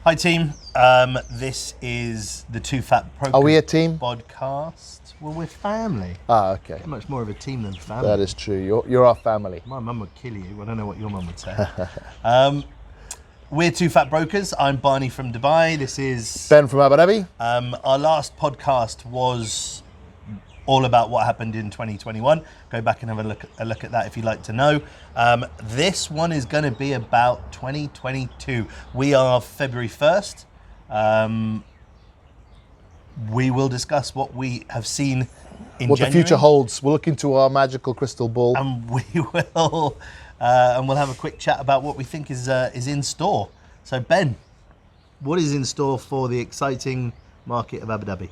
Hi team, this is the Two Fat Brokers. Are we a team? Podcast. Well, we're family. Ah, okay. We're much more of a team than family. That is true. You're our family. My mum would kill you. I don't know what your mum would say. We're Two Fat Brokers. I'm Barney from Dubai. This is Ben from Abu Dhabi. Our last podcast was all about what happened in 2021. Go back and have a look at that if you'd like to know. This one is going to be about 2022. We are February 1st. We will discuss what we have seen in What January. the future holds. We'll look into our magical crystal ball. And we'll have a quick chat about what we think is in store. So Ben, what is in store for the exciting market of Abu Dhabi?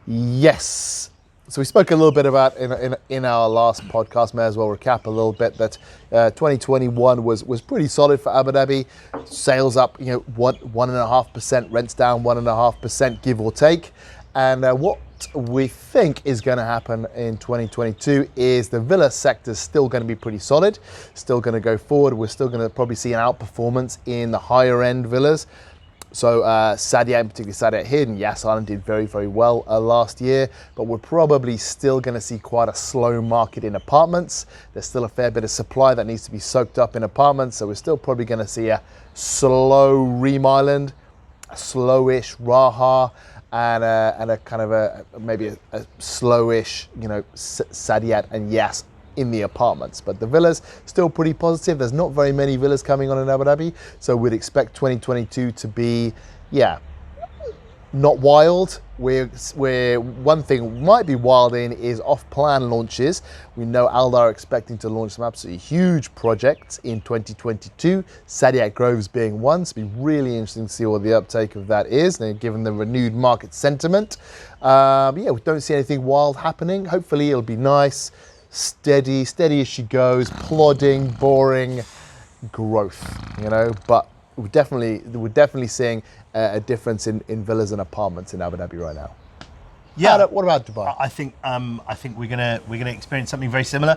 Yes. So we spoke a little bit about in our last podcast. May as well recap a little bit that 2021 was pretty solid for Abu Dhabi. Sales up, 1.5%, rents down 1.5%, give or take. And what we think is going to happen in 2022 is the villa sector is still going to be pretty solid, still going to go forward. We're still going to probably see an outperformance in the higher end villas. So Saadiyat, in particular Saadiyat Hid and Yas Island did very, very well last year, but we're probably still going to see quite a slow market in apartments. There's still a fair bit of supply that needs to be soaked up in apartments, so we're still probably going to see a slow Reem Island, a slowish Raha, and a kind of maybe a slowish, Saadiyat and Yas in the apartments. But the villas still pretty positive. There's not very many villas coming on in Abu Dhabi, so we'd expect 2022 to be not wild. Where one thing might be wild in is off-plan launches. We know Alda are expecting to launch some absolutely huge projects in 2022, Saadiyat Groves being one. So it'll be really interesting to see what the uptake of that is, given the renewed market sentiment. We don't see anything wild happening. Hopefully it'll be nice, steady as she goes, plodding, boring growth, but we're definitely seeing a difference in villas and apartments in Abu Dhabi right now. Yeah. What about Dubai? I think we're gonna experience something very similar.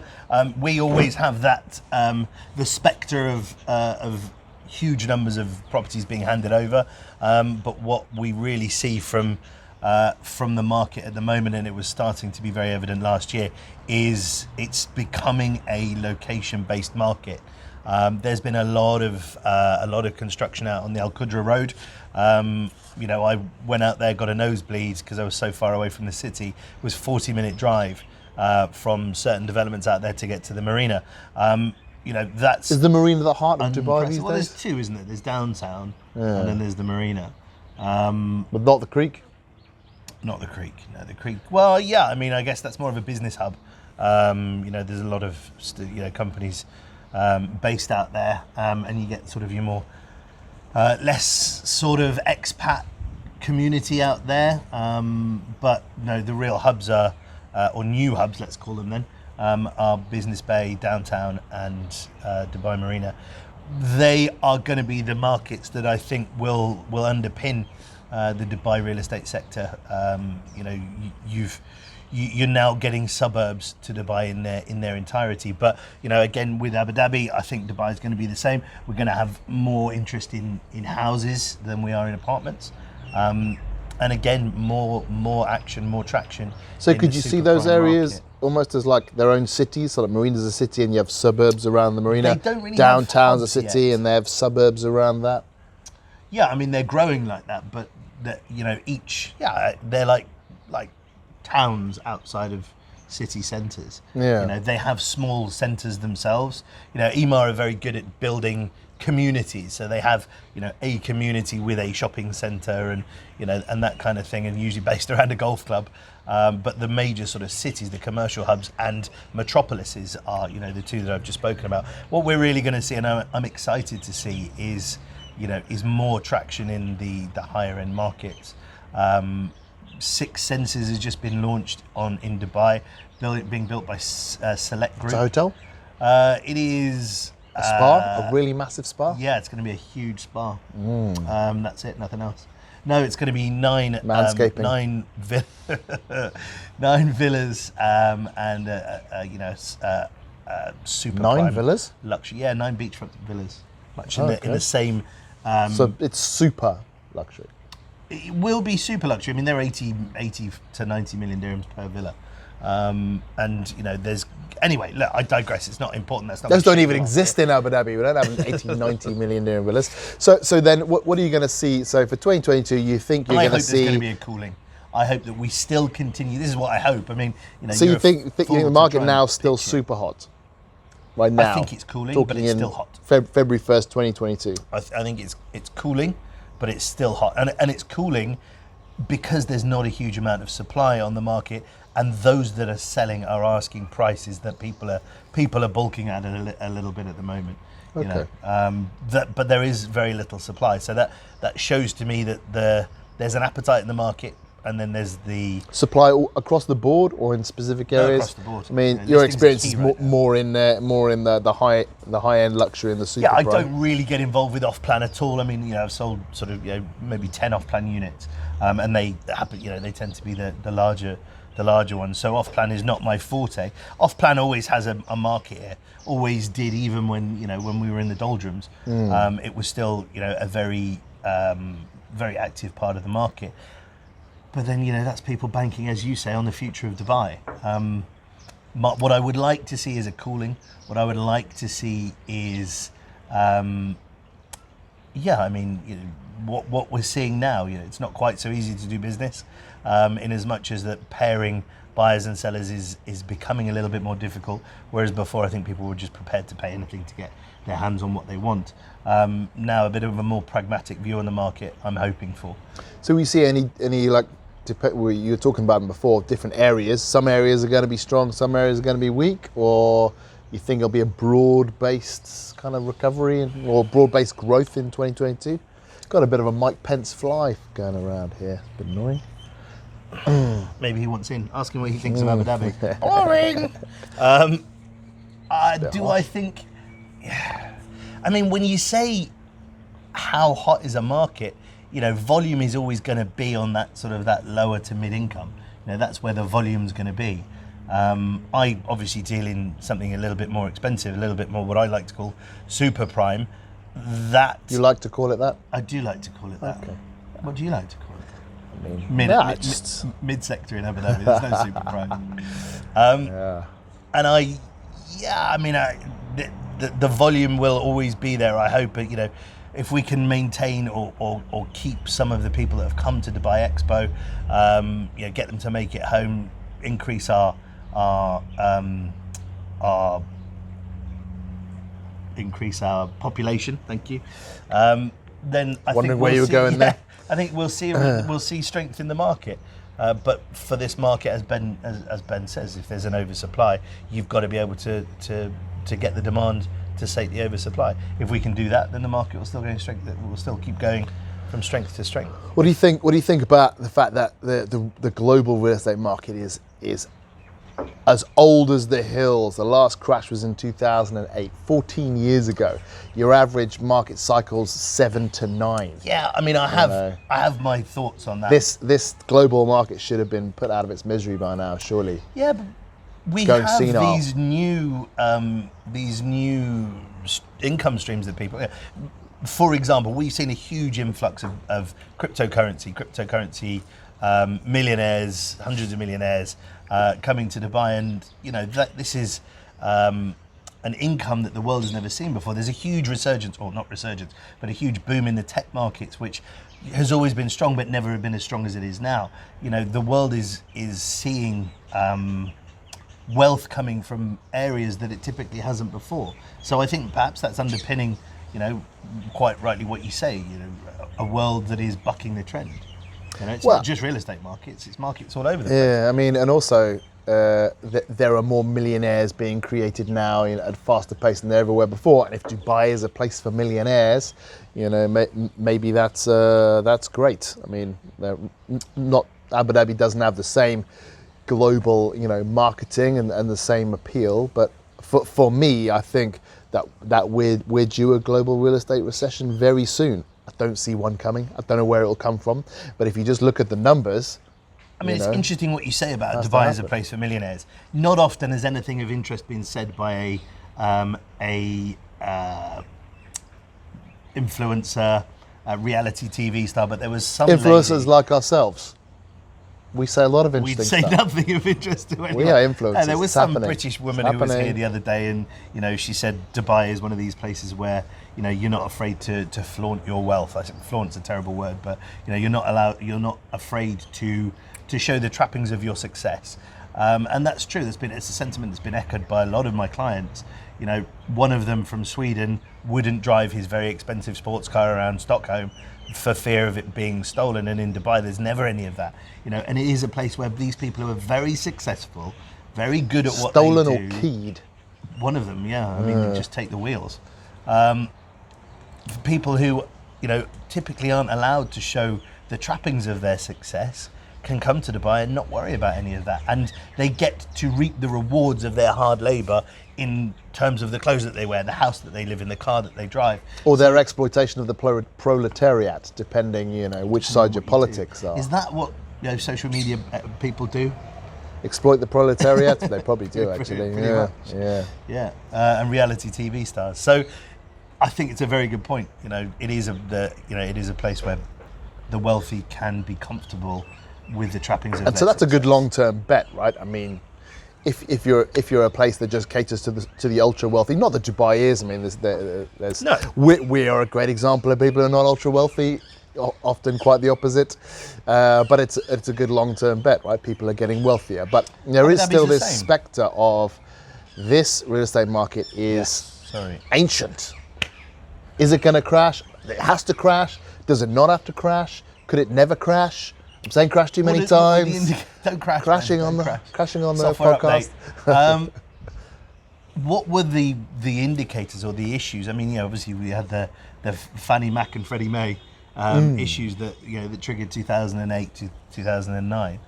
We always have that the spectre of huge numbers of properties being handed over, but what we really see from the market at the moment, and it was starting to be very evident last year, is it's becoming a location-based market. There's been a lot of construction out on the Al Qudra Road. I went out there, got a nosebleed because I was so far away from the city. It was a 40-minute drive from certain developments out there to get to the marina. That's is the marina the heart of Dubai these days? Well, there's two, isn't it? There's downtown, and then there's the marina. But not the creek? Not the creek, no, the creek. Well, yeah, I guess that's more of a business hub. There's a lot of companies based out there, and you get sort of your more less sort of expat community out there. But no, the real hubs are, or new hubs, let's call them then, are Business Bay, downtown, and Dubai Marina. They are going to be the markets that I think will underpin the Dubai real estate sector. You're now getting suburbs to Dubai in their entirety. But again, with Abu Dhabi, I think Dubai is going to be the same. We're going to have more interest in houses than we are in apartments. And again, more action, more traction. So could you see those areas market almost as like their own cities? So like Marina's a city and you have suburbs around the marina. They don't really Downtown's a city and they have suburbs around that. Yeah, they're growing like that, but they're like towns outside of city centres. Yeah. They have small centres themselves. Emaar are very good at building communities, so they have a community with a shopping centre and that kind of thing, and usually based around a golf club. But the major sort of cities, the commercial hubs and metropolises are the two that I've just spoken about. What we're really going to see, and I'm excited to see, is more traction in the higher end markets. Six Senses has just been launched in Dubai, being built by Select Group. It's a hotel? It is a spa, a really massive spa. Yeah, it's going to be a huge spa. That's it, nothing else. No, it's going to be nine villas and super 9 prime villas? luxury. Yeah, 9 beachfront villas, much in the same So it's super luxury. It will be super luxury. I mean, they're 80 to 90 million dirhams per villa. And, you know, anyway, look, I digress. It's not important. That's not. Those don't even exist in Abu Dhabi. We don't have 80, 90 million dirham villas. So then what are you going to see? So for 2022, you think you're going to see... I hope there's going to be a cooling. I hope that we still continue. This is what I hope. I mean, you know... So you think the market now is still super hot? Right now? I think it's cooling, but it's still hot. February 1st, 2022. I think it's cooling, but it's still hot. And it's cooling because there's not a huge amount of supply on the market, and those that are selling are asking prices that people are bulking at a little bit at the moment. You know, but there is very little supply, so that shows to me that there's an appetite in the market, and then there's the supply across the board or in specific areas. Across the board. I mean, Yeah, your listings experience are is key right more in the high end luxury and the super. Yeah, I prime. don't really get involved with off plan at all. I mean, you know, I've sold sort of, you know, maybe 10 off plan units, and they happen, you know, they tend to be the larger ones. So off plan is not my forte. Off plan always has a market here. Always did, even when, you know, when we were in the doldrums. It was still, you know, a very very active part of the market. But then, you know, that's people banking, as you say, on the future of Dubai. What I would like to see is a cooling. What I would like to see is, I mean, you know, what we're seeing now. You know, it's not quite so easy to do business, in as much as that pairing buyers and sellers is becoming a little bit more difficult. Whereas before, I think people were just prepared to pay anything to get their hands on what they want. Now, a bit of a more pragmatic view on the market, I'm hoping for. So we see any like, you were talking about them before, different areas. Some areas are going to be strong, some areas are going to be weak, or you think it'll be a broad-based kind of recovery or broad-based growth in 2022? Got a bit of a Mike Pence fly going around here. A bit annoying. Maybe he wants in. Ask him what he thinks of Abu Dhabi. Boring. I think? Yeah. I mean, when you say how hot is a market, you know, volume is always going to be on that sort of that lower to mid income. You know, that's where the volume's going to be. I obviously deal in something a little bit more expensive, a little bit more what I like to call super prime. That you like to call it that? I do like to call it that. Okay. What do you like to call it? I mean, Mid sector in Abu Dhabi. There's no super prime. And I mean, the volume will always be there. I hope, you know, if we can maintain or keep some of the people that have come to Dubai Expo, you know, get them to make it home, increase our population. Thank you. Then I wondering think where you were going there. I think we'll see strength in the market. But for this market, as Ben says, if there's an oversupply, you've got to be able to get the demand to sate the oversupply. If we can do that, then the market will still go in strength. Will still keep going from strength to strength. What do you think? What do you think about the fact that the global real estate market is as old as the hills? The last crash was in 2008, 14 years ago. Your average market cycle's 7 to 9. Yeah, I mean, I have my thoughts on that. This global market should have been put out of its misery by now, surely. Yeah, but we have these new income streams that people. For example, we've seen a huge influx of cryptocurrency millionaires, hundreds of millionaires coming to Dubai, and you know this is an income that the world has never seen before. There's a huge resurgence, or not resurgence, but a huge boom in the tech markets, which has always been strong, but never been as strong as it is now. You know, the world is seeing wealth coming from areas that it typically hasn't before. So I think perhaps that's underpinning, you know, quite rightly what you say, you know, a world that is bucking the trend. You know, it's not just real estate markets, it's markets all over the place. Yeah, I mean, and also there are more millionaires being created now at a faster pace than there ever were before. And if Dubai is a place for millionaires, you know, maybe that's great. I mean, not Abu Dhabi doesn't have the same global, you know, marketing and the same appeal, but for me, I think that we're due a global real estate recession very soon. I don't see one coming. I don't know where it'll come from, but if you just look at the numbers, I mean, it's interesting what you say about Dubai as a place for millionaires. Not often has anything of interest been said by a influencer reality TV star, but there was some Influencers lady, like ourselves. We say a lot of we'd interesting say stuff. nothing of interest to anyone. We are influencers. There was It's some happening. British woman It's who was here happening. the other day, and she said Dubai is one of these places where you're not afraid to flaunt your wealth. I think flaunt's a terrible word, but you're not afraid to show the trappings of your success. And that's true. It's a sentiment that's been echoed by a lot of my clients. One of them from Sweden wouldn't drive his very expensive sports car around Stockholm for fear of it being stolen, and in Dubai there's never any of that. And it is a place where these people who are very successful, very good at what Stolen they or do. keyed. One of them, yeah. I mean, you just take the wheels. For people who typically aren't allowed to show the trappings of their success, can come to Dubai and not worry about any of that, and they get to reap the rewards of their hard labour in terms of the clothes that they wear, the house that they live in, the car that they drive. Or their exploitation of the proletariat, depending, which side your politics are. Is that what social media people do? Exploit the proletariat? They probably do, actually. Pretty Yeah, much. yeah. And reality TV stars. So I think it's a very good point. It is a place where the wealthy can be comfortable with the trappings of And their so that's a good success. long-term bet, right? I mean, if you're a place that just caters to the ultra wealthy, not that Dubai is. I mean, there's No. we are a great example of people who are not ultra wealthy, often quite the opposite. But it's a good long-term bet, right? People are getting wealthier, but there is Abu Dhabi's still the this same. spectre of this real estate market is Sorry. ancient. Is it going to crash? It has to crash. Does it not have to crash? Could it never crash? I'm saying crash too many times. Don't crash. Crashing man, on don't the crash. crashing on the Software podcast. update. What were the indicators or the issues? I mean, obviously we had the Fannie Mac and Freddie Mae issues that that triggered 2008 to 2009.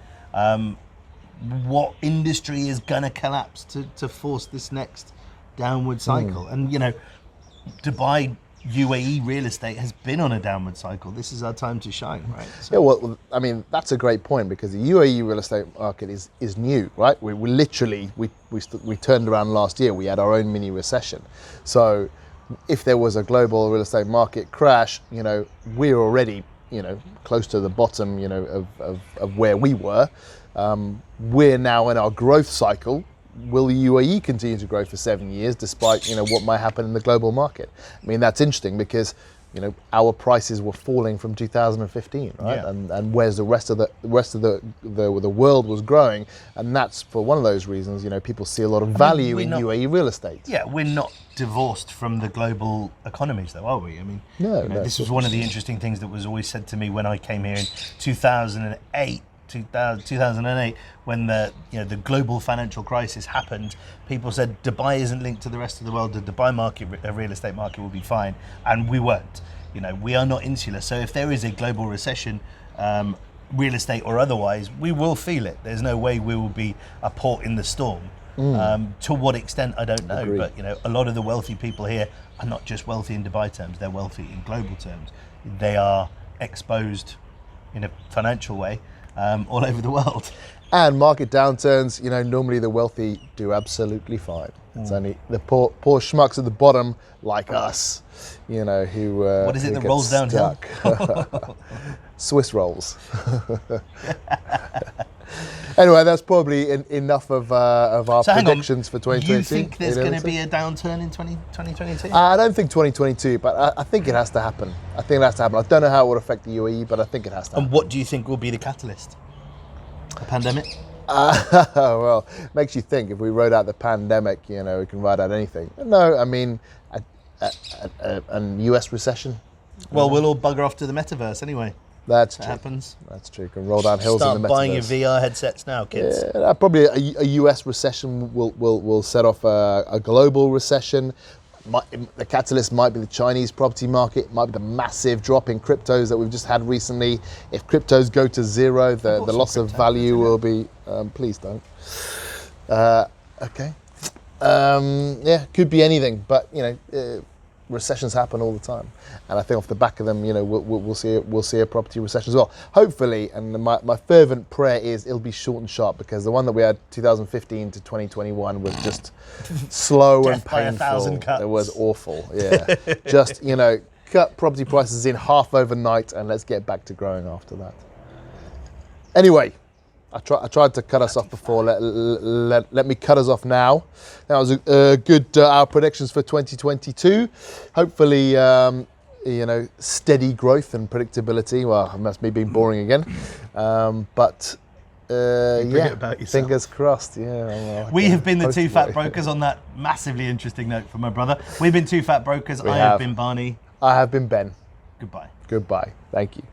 What industry is going to collapse to force this next downward cycle? And Dubai, UAE real estate has been on a downward cycle. This is our time to shine, right? So, Yeah, well, I mean, that's a great point because the UAE real estate market is new, right? We literally turned around last year. We had our own mini recession. So if there was a global real estate market crash, we're already, close to the bottom, of where we were. We're now in our growth cycle. Will the UAE continue to grow for 7 years despite what might happen in the global market? I mean, that's interesting because our prices were falling from 2015, right? Yeah. And whereas the rest of the world was growing, and that's for one of those reasons. People see a lot of value we're in not- UAE real estate. yeah, we're not divorced from the global economies, though, are we? I mean, No, this was one of the interesting things that was always said to me when I came here in 2008. 2008, when the global financial crisis happened, people said Dubai isn't linked to the rest of the world. The Dubai market, real estate market, will be fine, and we weren't. We are not insular. So if there is a global recession, real estate or otherwise, we will feel it. There's no way we will be a port in the storm. To what extent, I don't know. Agreed. But a lot of the wealthy people here are not just wealthy in Dubai terms; they're wealthy in global terms. They are exposed in a financial way all over the world. And market downturns, normally the wealthy do absolutely fine. It's only the poor schmucks at the bottom, like us, who What is it who that get rolls downhill? stuck. Swiss rolls. Anyway, that's probably enough of our So hang predictions on, for 2022. you think there's going to be a downturn in 2022? I don't think 2022, but I think it has to happen. I don't know how it would affect the UAE, but I think it has to happen. And what do you think will be the catalyst? A pandemic? Well, makes you think. If we wrote out the pandemic, we can write out anything. No, I mean, a US recession. Well, we'll all bugger off to the metaverse anyway. That's That true. happens. That's true. Can roll down hills in Start the buying your metaverse. VR headsets now, kids. Yeah, probably a US recession will set off a global recession. The catalyst might be the Chinese property market, might be the massive drop in cryptos that we've just had recently. If cryptos go to zero, the bought some loss of crypto, value isn't it? will be. Please don't. Okay. Yeah, could be anything, but recessions happen all the time, and I think off the back of them, we'll see a property recession as well. Hopefully, and my fervent prayer is it'll be short and sharp, because the one that we had 2015 to 2021 was just slow and Death by a painful. thousand cuts. It was awful. Yeah, just cut property prices in half overnight, and let's get back to growing after that. Anyway, I tried to cut us off before. Let me cut us off now. That was a good our predictions for 2022. Hopefully, steady growth and predictability. Well, that's me being boring again. Fingers crossed. Yeah. We have been the two fat brokers on that massively interesting note from my brother. We've been two fat brokers. I have been Barney. I have been Ben. Goodbye. Goodbye. Thank you.